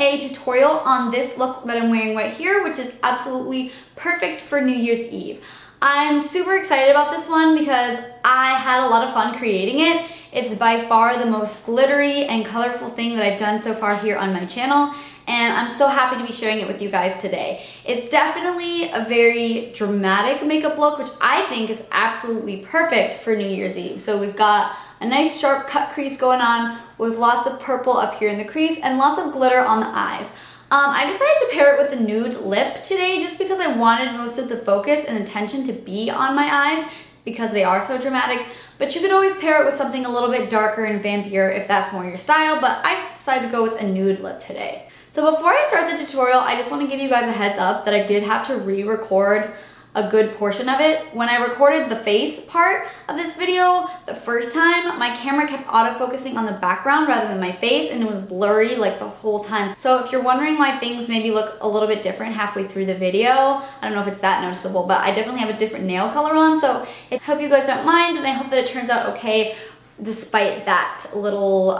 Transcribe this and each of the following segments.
a tutorial on this look that I'm wearing right here, which is absolutely perfect for New Year's Eve. I'm super excited about this one because I had a lot of fun creating it. It's by far the most glittery and colorful thing that I've done so far here on my channel, and I'm so happy to be sharing it with you guys today. It's definitely a very dramatic makeup look, which I think is absolutely perfect for New Year's Eve. So we've got a nice sharp cut crease going on with lots of purple up here in the crease and lots of glitter on the eyes. I decided to pair it with a nude lip today just because I wanted most of the focus and attention to be on my eyes because they are so dramatic, but you could always pair it with something a little bit darker and vampier if that's more your style, but I just decided to go with a nude lip today. So before I start the tutorial, I just want to give you guys a heads up that I did have to re-record a good portion of it. When I recorded the face part of this video the first time, my camera kept autofocusing on the background rather than my face, and it was blurry like the whole time. So if you're wondering why things maybe look a little bit different halfway through the video, I don't know if it's that noticeable, but I definitely have a different nail color on, so I hope you guys don't mind, and I hope that it turns out okay despite that little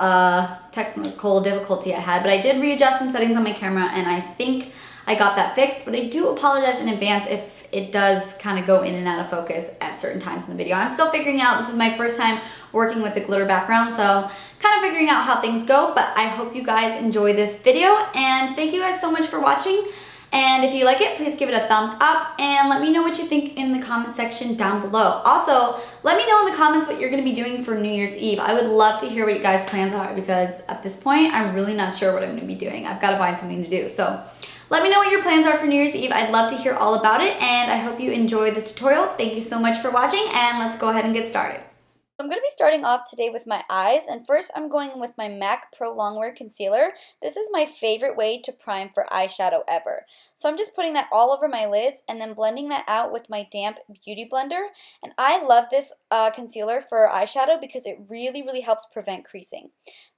technical difficulty I had. But I did readjust some settings on my camera, and I think I got that fixed, but I do apologize in advance if it does kind of go in and out of focus at certain times in the video. I'm still figuring out, this is my first time working with the glitter background, so kind of figuring out how things go, but I hope you guys enjoy this video, and thank you guys so much for watching. And if you like it, please give it a thumbs up and let me know what you think in the comment section down below. Also, let me know in the comments what you're gonna be doing for New Year's Eve. I would love to hear what you guys' plans are because at this point, I'm really not sure what I'm gonna be doing. I've gotta find something to do. So let me know what your plans are for New Year's Eve. I'd love to hear all about it, and I hope you enjoy the tutorial. Thank you so much for watching, and let's go ahead and get started. I'm going to be starting off today with my eyes, and first I'm going in with my MAC Pro Longwear Concealer. This is my favorite way to prime for eyeshadow ever. So I'm just putting that all over my lids and then blending that out with my damp beauty blender. And I love this concealer for eyeshadow because it really helps prevent creasing.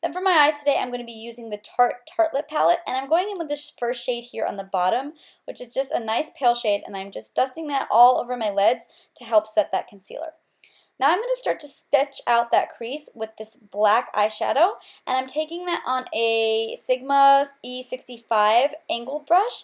Then for my eyes today, I'm going to be using the Tarte Tartlette palette, and I'm going in with this first shade here on the bottom, which is just a nice pale shade, and I'm just dusting that all over my lids to help set that concealer. Now I'm going to start to sketch out that crease with this black eyeshadow, and I'm taking that on a Sigma E65 angled brush.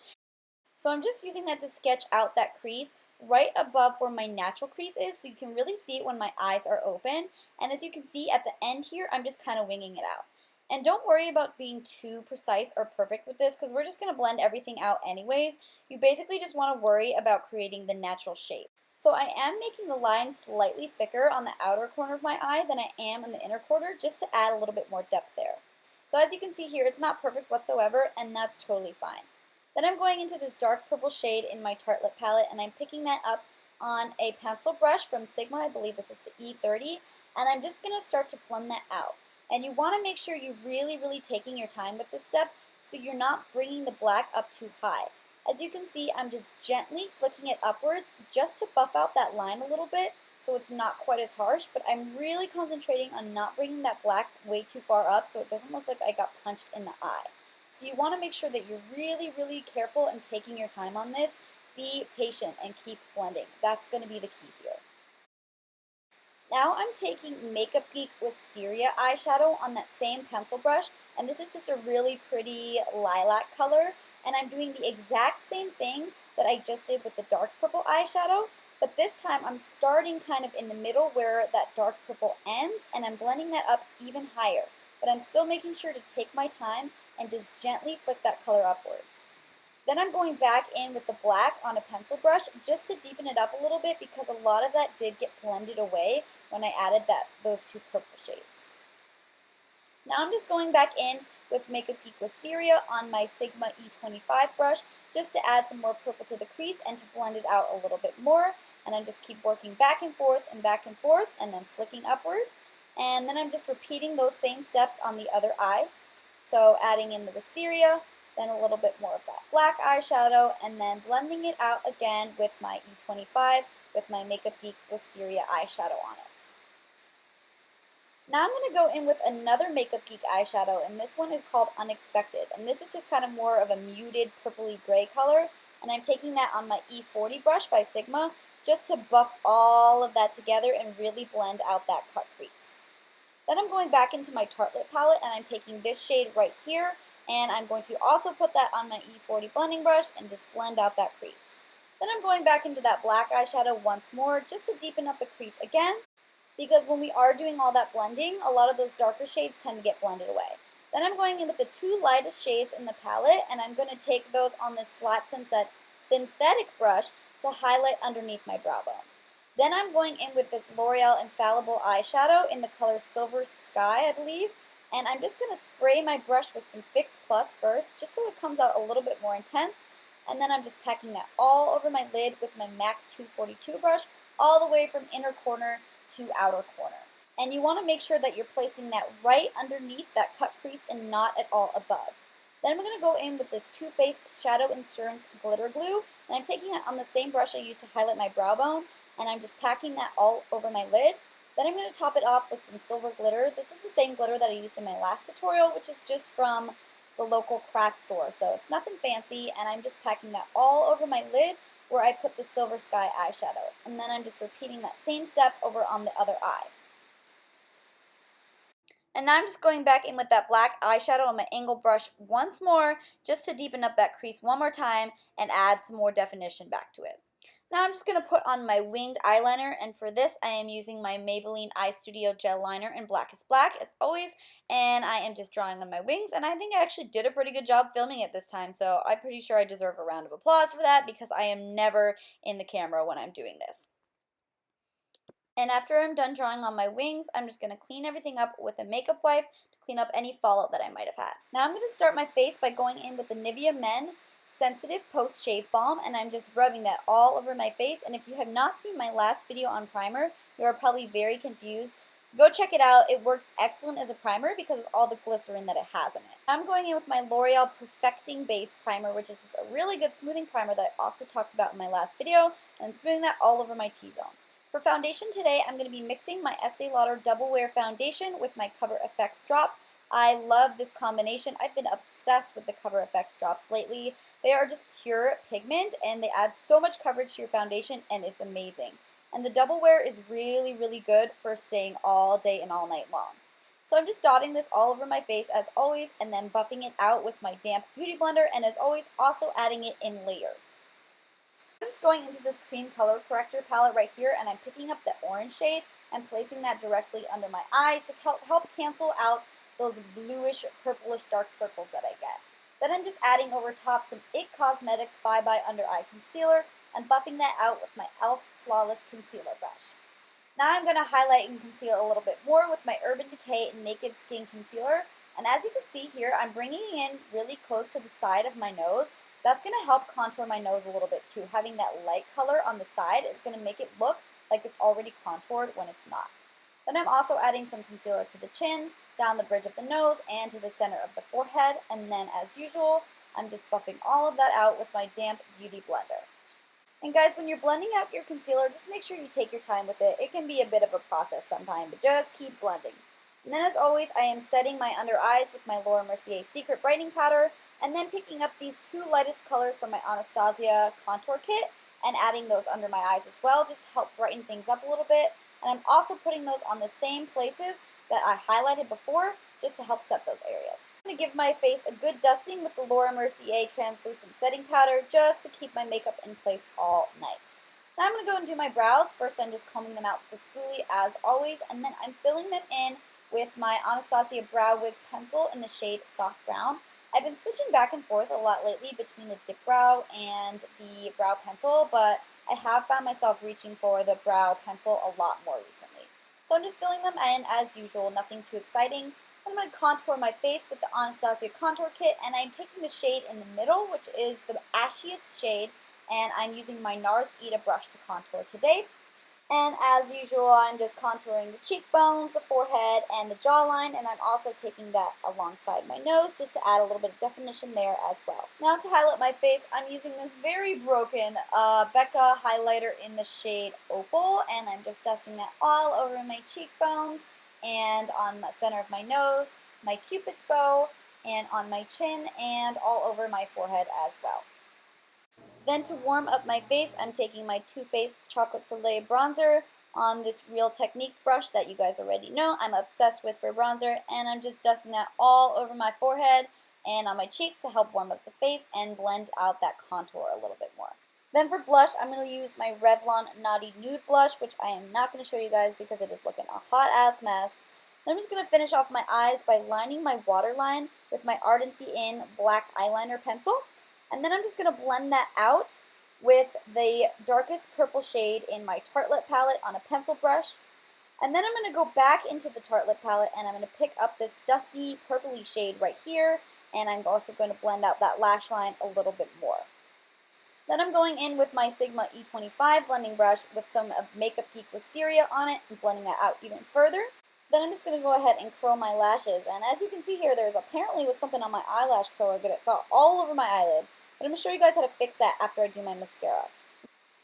So I'm just using that to sketch out that crease right above where my natural crease is, so you can really see it when my eyes are open. And as you can see at the end here, I'm just kind of winging it out. And don't worry about being too precise or perfect with this because we're just going to blend everything out anyways. You basically just want to worry about creating the natural shape. So I am making the line slightly thicker on the outer corner of my eye than I am in the inner corner, just to add a little bit more depth there. So as you can see here, it's not perfect whatsoever, and that's totally fine. Then I'm going into this dark purple shade in my Tartlette palette, and I'm picking that up on a pencil brush from Sigma. I believe this is the E30, and I'm just going to start to blend that out. And you want to make sure you're really taking your time with this step so you're not bringing the black up too high. As you can see, I'm just gently flicking it upwards just to buff out that line a little bit so it's not quite as harsh, but I'm really concentrating on not bringing that black way too far up so it doesn't look like I got punched in the eye. So you want to make sure that you're really careful and taking your time on this. Be patient and keep blending. That's going to be the key here. Now I'm taking Makeup Geek Wisteria eyeshadow on that same pencil brush, and this is just a really pretty lilac color. And I'm doing the exact same thing that I just did with the dark purple eyeshadow, but this time I'm starting kind of in the middle where that dark purple ends, and I'm blending that up even higher. But I'm still making sure to take my time and just gently flick that color upwards. Then I'm going back in with the black on a pencil brush just to deepen it up a little bit because a lot of that did get blended away when I added those two purple shades. Now I'm just going back in with Makeup Geek Wisteria on my Sigma E25 brush just to add some more purple to the crease and to blend it out a little bit more. And I just keep working back and forth and then flicking upward. And then I'm just repeating those same steps on the other eye. So adding in the Wisteria, then a little bit more of that black eyeshadow, and then blending it out again with my E25 with my Makeup Geek Wisteria eyeshadow on it. Now I'm going to go in with another Makeup Geek eyeshadow, and this one is called Unexpected. And this is just kind of more of a muted purpley gray color, and I'm taking that on my E40 brush by Sigma just to buff all of that together and really blend out that cut crease. Then I'm going back into my Tartlette palette, and I'm taking this shade right here, And I'm going to also put that on my E40 blending brush and just blend out that crease. Then I'm going back into that black eyeshadow once more just to deepen up the crease again, because when we are doing all that blending, a lot of those darker shades tend to get blended away. Then I'm going in with the two lightest shades in the palette, and I'm going to take those on this flat synthetic brush to highlight underneath my brow bone. Then I'm going in with this L'Oreal Infallible eyeshadow in the color Silver Sky, I believe, and I'm just going to spray my brush with some Fix Plus first, just so it comes out a little bit more intense, and then I'm just packing that all over my lid with my MAC 242 brush, all the way from inner corner to outer corner. And you want to make sure that you're placing that right underneath that cut crease and not at all above. Then I'm going to go in with this Too Faced Shadow Insurance Glitter Glue, and I'm taking it on the same brush I used to highlight my brow bone, and I'm just packing that all over my lid. Then I'm going to top it off with some silver glitter. This is the same glitter that I used in my last tutorial, which is just from the local craft store, so it's nothing fancy, and I'm just packing that all over my lid where I put the Silver Sky eyeshadow. And then I'm just repeating that same step over on the other eye. And now I'm just going back in with that black eyeshadow on my angle brush once more, just to deepen up that crease one more time and add some more definition back to it. Now I'm just going to put on my winged eyeliner, and for this I am using my Maybelline Eye Studio Gel Liner in Blackest Black as always, and I am just drawing on my wings, and I think I actually did a pretty good job filming it this time, so I'm pretty sure I deserve a round of applause for that because I am never in the camera when I'm doing this. And after I'm done drawing on my wings, I'm just going to clean everything up with a makeup wipe to clean up any fallout that I might have had. Now I'm going to start my face by going in with the Nivea Men Sensitive Post Shave Balm, and I'm just rubbing that all over my face. And if you have not seen my last video on primer, you are probably very confused. Go check it out. It works excellent as a primer because of all the glycerin that it has in it. I'm going in with my L'Oreal Perfecting Base Primer, which is just a really good smoothing primer that I also talked about in my last video, and I'm smoothing that all over my T-zone. For foundation today, I'm going to be mixing my Estee Lauder Double Wear Foundation with my Cover FX drop. I love this combination. I've been obsessed with the Cover FX drops lately. They are just pure pigment, and they add so much coverage to your foundation, and it's amazing. And the Double Wear is really, really good for staying all day and all night long. So I'm just dotting this all over my face as always, and then buffing it out with my damp beauty blender, and as always, also adding it in layers. I'm just going into this cream color corrector palette right here, and I'm picking up the orange shade and placing that directly under my eye to help cancel out those bluish, purplish dark circles that I get. Then I'm just adding over top some IT Cosmetics Bye Bye Under Eye Concealer and buffing that out with my e.l.f. Flawless Concealer Brush. Now I'm going to highlight and conceal a little bit more with my Urban Decay Naked Skin Concealer. And as you can see here, I'm bringing it in really close to the side of my nose. That's going to help contour my nose a little bit too. Having that light color on the side is going to make it look like it's already contoured when it's not. Then I'm also adding some concealer to the chin, down the bridge of the nose, and to the center of the forehead. And then as usual, I'm just buffing all of that out with my damp beauty blender. And guys, when you're blending out your concealer, just make sure you take your time with it. It can be a bit of a process sometimes, but just keep blending. And then as always, I am setting my under eyes with my Laura Mercier Secret Brightening Powder, and then picking up these two lightest colors from my Anastasia contour kit and adding those under my eyes as well, just to help brighten things up a little bit. And I'm also putting those on the same places that I highlighted before, just to help set those areas. I'm going to give my face a good dusting with the Laura Mercier Translucent Setting Powder, just to keep my makeup in place all night. Now I'm going to go and do my brows. First I'm just combing them out with the spoolie as always, and then I'm filling them in with my Anastasia Brow Wiz pencil in the shade Soft Brown. I've been switching back and forth a lot lately between the dip brow and the brow pencil, but I have found myself reaching for the brow pencil a lot more recently. So I'm just filling them in as usual, nothing too exciting. I'm going to contour my face with the Anastasia Contour Kit, and I'm taking the shade in the middle, which is the ashiest shade, and I'm using my NARS Ita brush to contour today. And as usual, I'm just contouring the cheekbones, the forehead, and the jawline, and I'm also taking that alongside my nose just to add a little bit of definition there as well. Now to highlight my face, I'm using this very broken Becca highlighter in the shade Opal, and I'm just dusting that all over my cheekbones and on the center of my nose, my cupid's bow, and on my chin, and all over my forehead as well. Then to warm up my face, I'm taking my Too Faced Chocolate Soleil bronzer on this Real Techniques brush that you guys already know I'm obsessed with for bronzer, and I'm just dusting that all over my forehead and on my cheeks to help warm up the face and blend out that contour a little bit more. Then for blush, I'm going to use my Revlon Naughty Nude Blush, which I am not going to show you guys because it is looking a hot ass mess. Then I'm just going to finish off my eyes by lining my waterline with my Ardency in black eyeliner pencil. And then I'm just going to blend that out with the darkest purple shade in my Tartlette palette on a pencil brush. And then I'm going to go back into the Tartlette palette and I'm going to pick up this dusty purpley shade right here. And I'm also going to blend out that lash line a little bit more. Then I'm going in with my Sigma E25 blending brush with some of Makeup Peak Wisteria on it and blending that out even further. Then I'm just going to go ahead and curl my lashes. And as you can see here, there's apparently was something on my eyelash curler that got all over my eyelid. But I'm going to show you guys how to fix that after I do my mascara.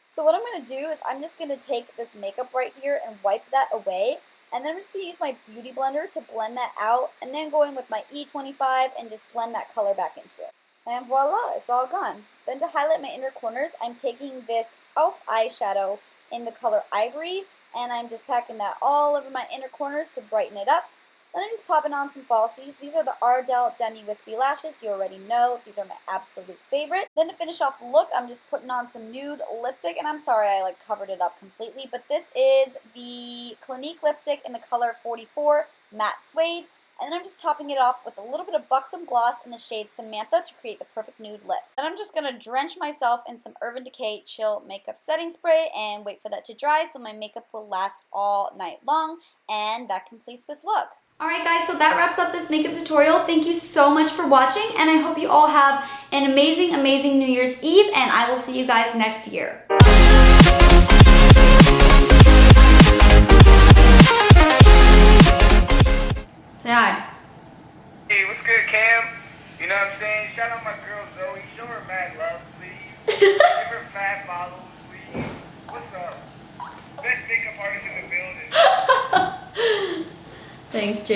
So what I'm going to do is I'm just going to take this makeup right here and wipe that away. And then I'm just going to use my beauty blender to blend that out. And then go in with my E25 and just blend that color back into it. And voila, it's all gone. Then to highlight my inner corners, I'm taking this e.l.f. eyeshadow in the color Ivory, and I'm just packing that all over my inner corners to brighten it up. Then I'm just popping on some falsies. These are the Ardell Demi Wispy lashes. You already know these are my absolute favorite. Then to finish off the look, I'm just putting on some nude lipstick, and I'm sorry I covered it up completely, but this is the Clinique lipstick in the color 44 Matte Suede. And then I'm just topping it off with a little bit of Buxom Gloss in the shade Samantha to create the perfect nude lip. Then I'm just going to drench myself in some Urban Decay Chill Makeup Setting Spray and wait for that to dry so my makeup will last all night long. And that completes this look. Alright guys, so that wraps up this makeup tutorial. Thank you so much for watching, and I hope you all have an amazing, amazing New Year's Eve, and I will see you guys next year. Say hi. Hey, what's good, Cam? You know what I'm saying? Shout out my girl Zoe. Show her mad love, please. Give her mad follows, please. What's up? Best makeup artist in the building. Thanks, Jay.